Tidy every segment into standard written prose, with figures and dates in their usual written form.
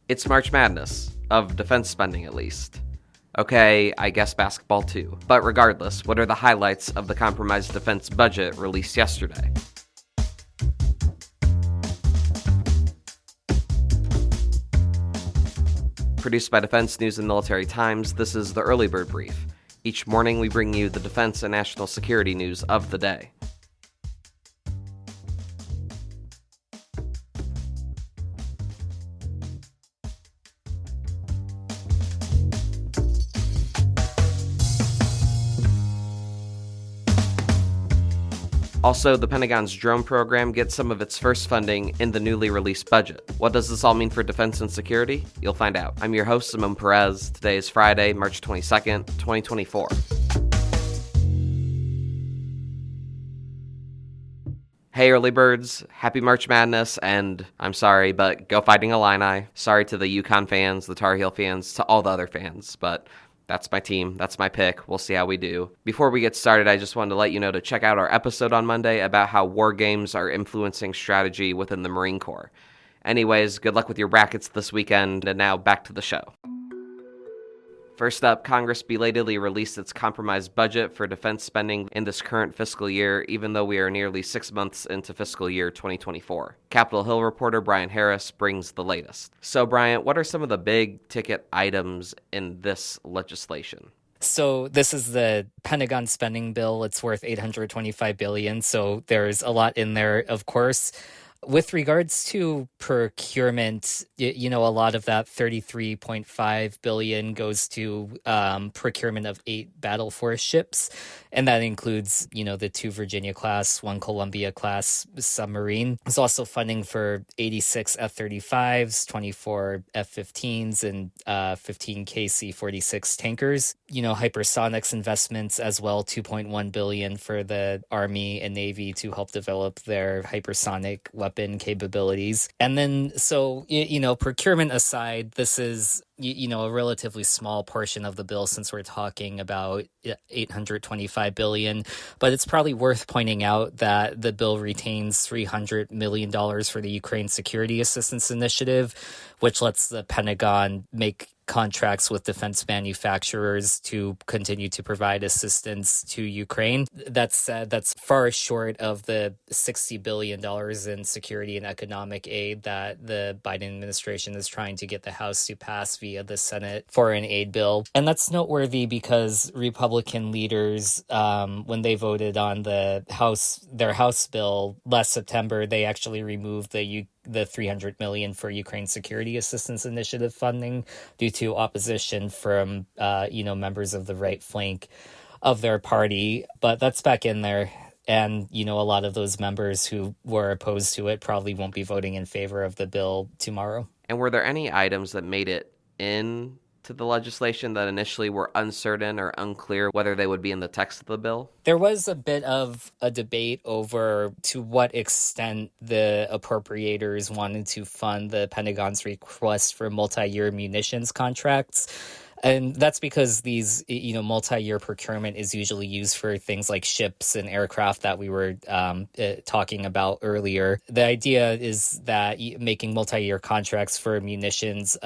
It's March Madness, of defense spending at least. Okay, I guess basketball too. But regardless, what are the highlights of the compromised defense budget released yesterday? Produced by Defense News and Military Times, this is the Early Bird Brief. Each morning we bring you the defense and national security news of the day. Also, the Pentagon's drone program gets some of its first funding in the newly released budget. What does this all mean for defense and security? You'll find out. I'm your host, Simone Perez. Today is Friday, March 22nd, 2024. Hey, early birds, happy March Madness, and I'm sorry, but go Fighting Illini. Sorry to the UConn fans, the Tar Heel fans, to all the other fans, but that's my team. That's my pick. We'll see how we do. Before we get started, I just wanted to let you know to check out our episode on Monday about how war games are influencing strategy within the Marine Corps. Anyways, good luck with your brackets this weekend, and now back to the show. First up, Congress belatedly released its compromised budget for defense spending in this current fiscal year, even though we are nearly 6 months into fiscal year 2024. Capitol Hill reporter Brian Harris brings the latest. So, Brian, what are some of the big ticket items in this legislation? So this is the Pentagon spending bill. It's worth $825 billion, so there's a lot in there, of course. With regards to procurement, a lot of that $33.5 billion goes to procurement of 8 battle force ships. And that includes, the 2 Virginia-class, 1 Columbia-class submarine. There's also funding for 86 F-35s, 24 F-15s, and 15 KC-46 tankers. Hypersonics investments as well, $2.1 billion for the Army and Navy to help develop their hypersonic weapon capabilities. And then, so, procurement aside, this is a relatively small portion of the bill since we're talking about $825 billion. But it's probably worth pointing out that the bill retains $300 million for the Ukraine Security Assistance Initiative, which lets the Pentagon make contracts with defense manufacturers to continue to provide assistance to Ukraine. That said, that's far short of the $60 billion in security and economic aid that the Biden administration is trying to get the House to pass via the Senate foreign aid bill. And that's noteworthy because Republican leaders, when they voted on their House bill last September, they actually removed the $300 million for Ukraine Security Assistance Initiative funding due to opposition from, members of the right flank of their party. But that's back in there. And, a lot of those members who were opposed to it probably won't be voting in favor of the bill tomorrow. And were there any items that made it into the legislation that initially were uncertain or unclear whether they would be in the text of the bill? There was a bit of a debate over to what extent the appropriators wanted to fund the Pentagon's request for multi-year munitions contracts. And that's because these, multi-year procurement is usually used for things like ships and aircraft that we were talking about earlier. The idea is that making multi-year contracts for munitions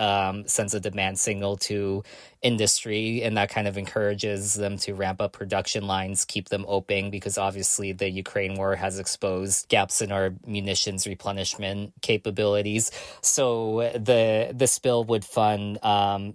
sends a demand signal to industry, and that kind of encourages them to ramp up production lines, keep them open, because obviously the Ukraine war has exposed gaps in our munitions replenishment capabilities. So this bill would fund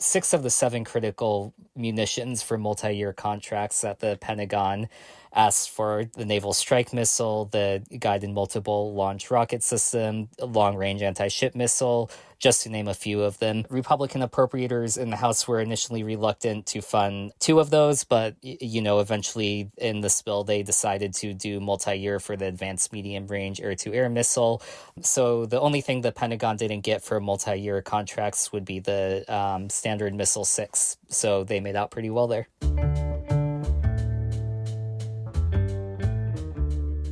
6 of the 7 critical munitions for multi-year contracts that the Pentagon asked for: the Naval Strike Missile, the Guided Multiple Launch Rocket System, Long-Range Anti-Ship Missile, just to name a few of them. Republican appropriators in the House were initially reluctant to fund 2 of those, but, eventually in this bill, they decided to do multi-year for the Advanced Medium Range Air-to-Air Missile. So the only thing the Pentagon didn't get for multi-year contracts would be the Standard Missile 6. So they made out pretty well there.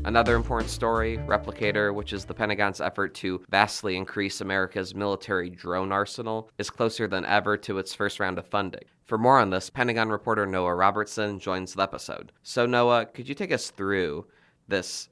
Another important story, Replicator, which is the Pentagon's effort to vastly increase America's military drone arsenal, is closer than ever to its first round of funding. For more on this, Pentagon reporter Noah Robertson joins the episode. So Noah, could you take us through this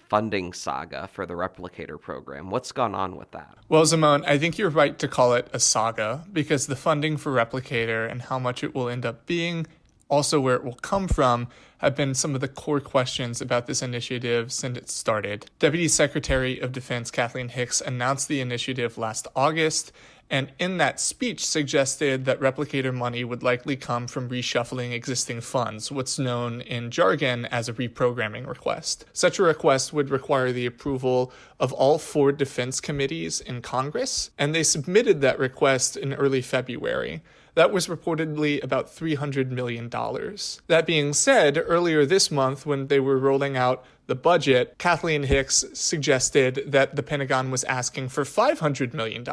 funding saga for the Replicator program. What's gone on with that? Well, Zamone, I think you're right to call it a saga because the funding for Replicator and how much it will end up being, also where it will come from, have been some of the core questions about this initiative since it started. Deputy Secretary of Defense Kathleen Hicks announced the initiative last August, and in that speech suggested that Replicator money would likely come from reshuffling existing funds, what's known in jargon as a reprogramming request. Such a request would require the approval of all 4 defense committees in Congress, and they submitted that request in early February. That was reportedly about $300 million. That being said, earlier this month, when they were rolling out the budget, Kathleen Hicks suggested that the Pentagon was asking for $500 million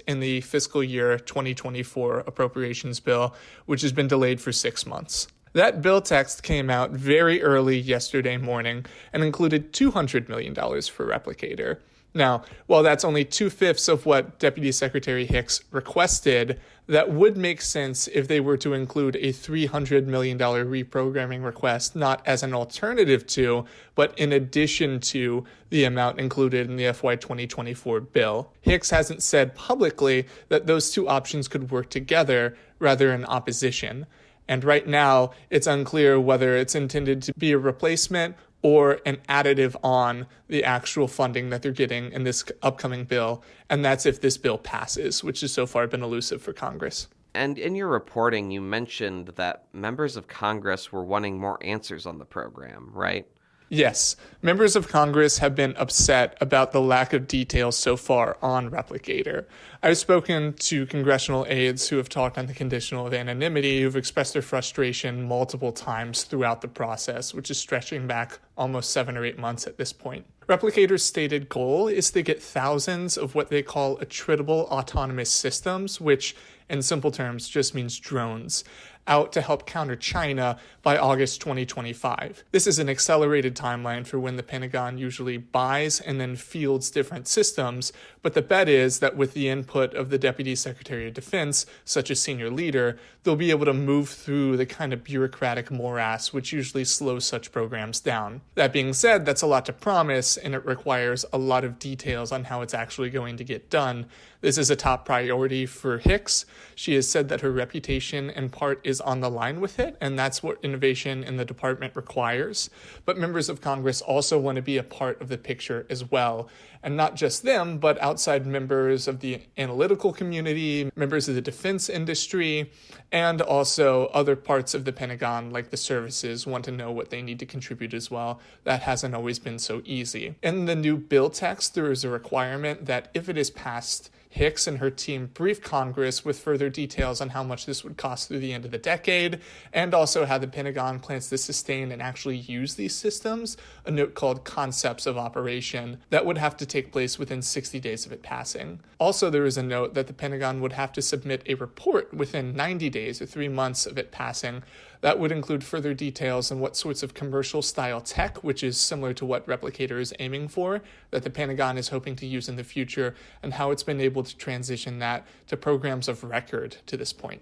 in the fiscal year 2024 appropriations bill, which has been delayed for 6 months. That bill text came out very early yesterday morning and included $200 million for Replicator. Now, while that's only 2/5 of what Deputy Secretary Hicks requested, that would make sense if they were to include a $300 million reprogramming request, not as an alternative to, but in addition to the amount included in the FY 2024 bill. Hicks hasn't said publicly that those two options could work together, rather in opposition. And right now, it's unclear whether it's intended to be a replacement or an additive on the actual funding that they're getting in this upcoming bill, and that's if this bill passes, which has so far been elusive for Congress. And in your reporting, you mentioned that members of Congress were wanting more answers on the program, right? Yes, members of Congress have been upset about the lack of details so far on Replicator. I've spoken to congressional aides who have talked on the conditional of anonymity, who've expressed their frustration multiple times throughout the process, which is stretching back almost 7 or 8 months at this point. Replicator's stated goal is to get thousands of what they call attritable autonomous systems, which in simple terms just means drones, out to help counter China by August 2025. This is an accelerated timeline for when the Pentagon usually buys and then fields different systems, but the bet is that with the input of the Deputy Secretary of Defense, such a senior leader, they'll be able to move through the kind of bureaucratic morass which usually slows such programs down. That being said, that's a lot to promise, and it requires a lot of details on how it's actually going to get done. This is a top priority for Hicks. She has said that her reputation in part is on the line with it, and that's what innovation in the department requires. But members of Congress also want to be a part of the picture as well. And not just them, but outside members of the analytical community, members of the defense industry, and also other parts of the Pentagon, like the services, want to know what they need to contribute as well. That hasn't always been so easy. In the new bill text, there is a requirement that if it is passed, Hicks and her team brief Congress with further details on how much this would cost through the end of the decade, and also how the Pentagon plans to sustain and actually use these systems, a note called Concepts of Operation, that would have to take place within 60 days of it passing. Also, there is a note that the Pentagon would have to submit a report within 90 days or 3 months of it passing. That would include further details on what sorts of commercial-style tech, which is similar to what Replicator is aiming for, that the Pentagon is hoping to use in the future, and how it's been able to transition that to programs of record to this point.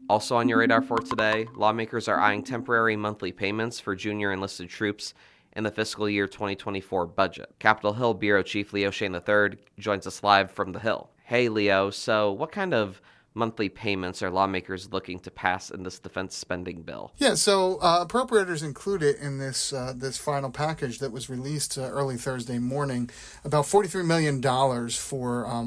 Also on your radar for today, lawmakers are eyeing temporary monthly payments for junior enlisted troops in the fiscal year 2024 budget. Capitol Hill Bureau Chief Leo Shane III joins us live from the Hill. Hey, Leo, so what kind of monthly payments are lawmakers looking to pass in this defense spending bill? Yeah, so appropriators included in this final package that was released early Thursday morning about $43 million for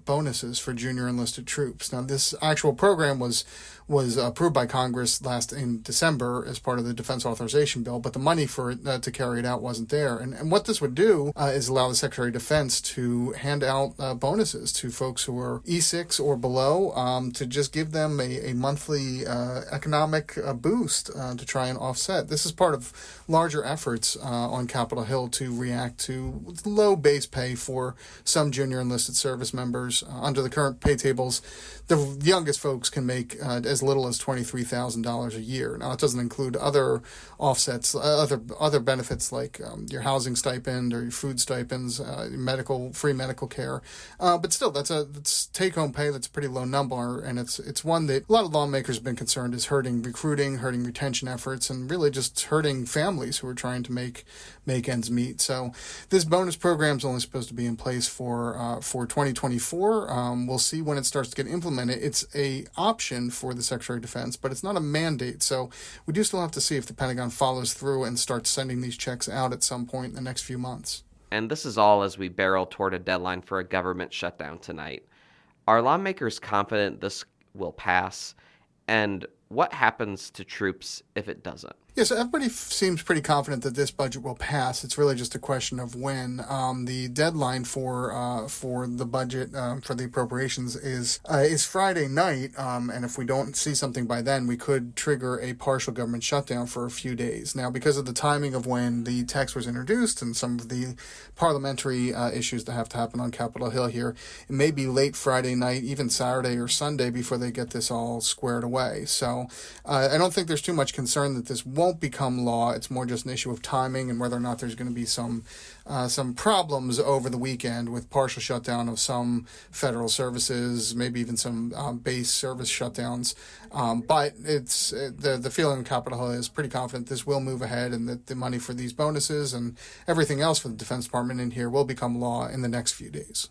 bonuses for junior enlisted troops. Now, this actual program was approved by Congress last in December as part of the defense authorization bill, but the money for it to carry it out wasn't there. And what this would do is allow the Secretary of Defense to hand out bonuses to folks who are E6 or below, to just give them a monthly economic boost to try and offset. This is part of larger efforts on Capitol Hill to react to low base pay for some junior enlisted service members. Under the current pay tables, the youngest folks can make as as little as $23,000 a year. Now, it doesn't include other offsets, other benefits like your housing stipend or your food stipends, free medical care. But still, that's take-home pay. That's a pretty low number, and it's one that a lot of lawmakers have been concerned is hurting recruiting, hurting retention efforts, and really just hurting families who are trying to make ends meet. So this bonus program is only supposed to be in place for 2024. We'll see when it starts to get implemented. It's a option for the Secretary of Defense, but it's not a mandate. So we do still have to see if the Pentagon follows through and starts sending these checks out at some point in the next few months. And this is all as we barrel toward a deadline for a government shutdown tonight. Are lawmakers confident this will pass? And what happens to troops if it doesn't? Yeah, so everybody seems pretty confident that this budget will pass. It's really just a question of when. The deadline for the budget for the appropriations is Friday night, and if we don't see something by then, we could trigger a partial government shutdown for a few days. Now, because of the timing of when the text was introduced and some of the parliamentary issues that have to happen on Capitol Hill here, it may be late Friday night, even Saturday or Sunday before they get this all squared away. So I don't think there's too much concern that this won't become law. It's more just an issue of timing and whether or not there's going to be some problems over the weekend with partial shutdown of some federal services, maybe even some base service shutdowns. But it's the feeling on Capitol Hill is pretty confident this will move ahead and that the money for these bonuses and everything else for the Defense Department in here will become law in the next few days.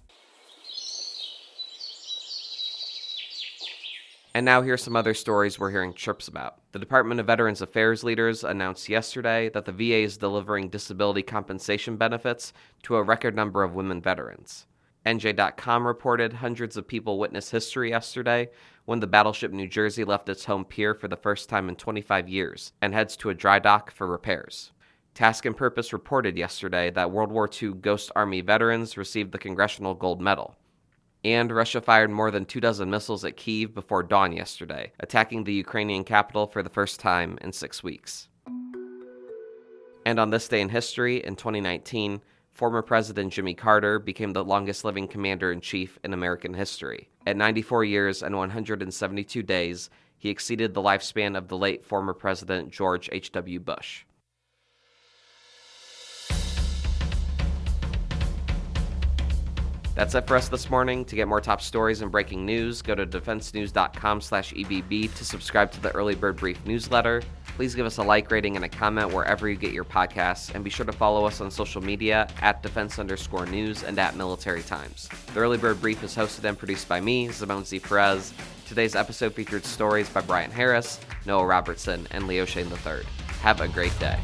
And now here's some other stories we're hearing chirps about. The Department of Veterans Affairs leaders announced yesterday that the VA is delivering disability compensation benefits to a record number of women veterans. NJ.com reported hundreds of people witnessed history yesterday when the battleship New Jersey left its home pier for the first time in 25 years and heads to a dry dock for repairs. Task and Purpose reported yesterday that World War II Ghost Army veterans received the Congressional Gold Medal. And Russia fired more than 24 missiles at Kyiv before dawn yesterday, attacking the Ukrainian capital for the first time in 6 weeks. And on this day in history, in 2019, former President Jimmy Carter became the longest-living commander-in-chief in American history. At 94 years and 172 days, he exceeded the lifespan of the late former President George H.W. Bush. That's it for us this morning. To get more top stories and breaking news, go to defensenews.com/EBB to subscribe to the Early Bird Brief newsletter. Please give us a like, rating, and a comment wherever you get your podcasts, and be sure to follow us on social media at @defense_news and @Military Times. The Early Bird Brief is hosted and produced by me, Simone Z. Perez. Today's episode featured stories by Brian Harris, Noah Robertson, and Leo Shane III. Have a great day.